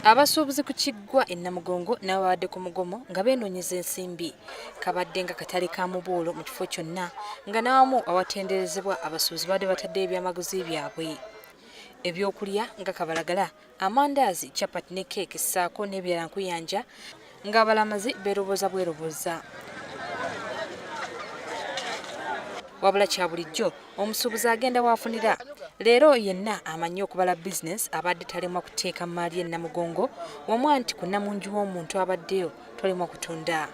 Abasuubuzi ku Kiggwa e Namugongo nabo babadde ku mugomo nga beenoonyeza ensimbi. Kabadde nga katale ka mubuulo mu kifo kyonna nga n'awamu awatenderezebwa abasuubuzi badde batadde ebyamaguzi byabwe. Ebyokulya nga kabalagala, amandaazi, chapati ne keeki ssaako n'ebirala nkuyanja ng'abalamazi beeroboza bweroboza. Wabula kya bulijjo omusuubuzi agenda waafunira. Leero yenna amanyi okubala bizinesi abadde talemwa kuteeka maali e Namugongo wamwa nti ku nnamungi w'omuntu abaddeyo tolemwa kutunda.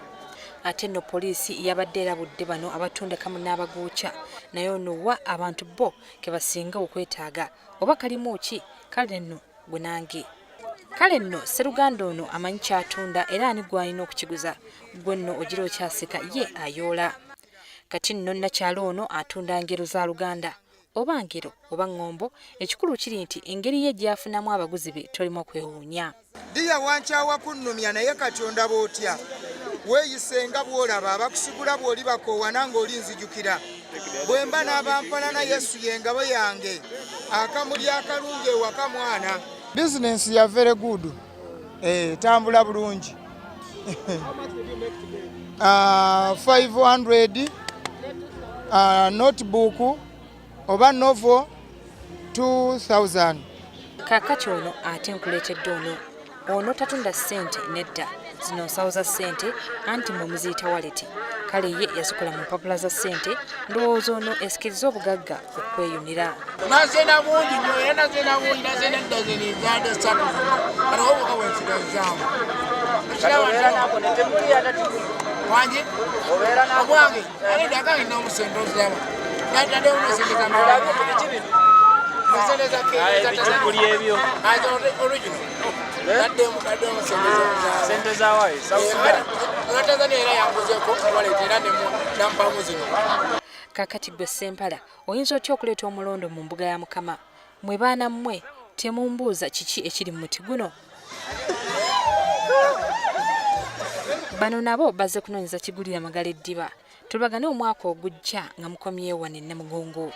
Ate nno poliisi yabadde erabudde bano abatunda kamu n'abaguuca naye onowa abantu bo ke basinga okwetaaga oba kalimu ki kale nno gwe nange. Kale nno Sseruganda ono amanyi ky'atunda era ani gw'alina okukiguza gwe nno ogira okyaseka ye ayoola. Kati nno nnakyalo ono atunda ngero za Luganda oba ngero oba ngombo, ekikulu kiri nti engeri ye gy'afunamu abaguzi be tolimwa kwewuunya. Diya wankyawa kunnumya naye katonda bw'otya weeyisenga bw'olaba abakusigula bw'oli bakoowana ng'olinzijukira bwe mba n'abampalana Yesu y'engabo yange akamuli akalungi ewaka mwana. Bizinesi ya very good, tambula bulungi. 500 notebook oba novel 2000. Kaakati ono ate nkuleetedde ono tatunda ssente nedda zino nsawo za ssente anti mumuziyita waleti. Kale ye yazikola mu mpapula za ssente ndowooza ono esikiriza obugagga okweyunira. Nazena bungi nnyo era nazena bungi nazena ddazeni zande ssatu kaliwo obuka bwensigazaamu wangi obwange ale dagange n'omusente oziraba natadde unosendeza Kakati gwe Ssempala oyinza otya okuleeta omulondo mu mbuga ya Mukama? Mwe baana mmwe temumbuuza kiki ekiri mu muti guno? Bano nabo bazze kunoonyeza kigulira Magala eddiba. Tulabagane omwaka ogujja nga mukomyewo wano e Namugongo.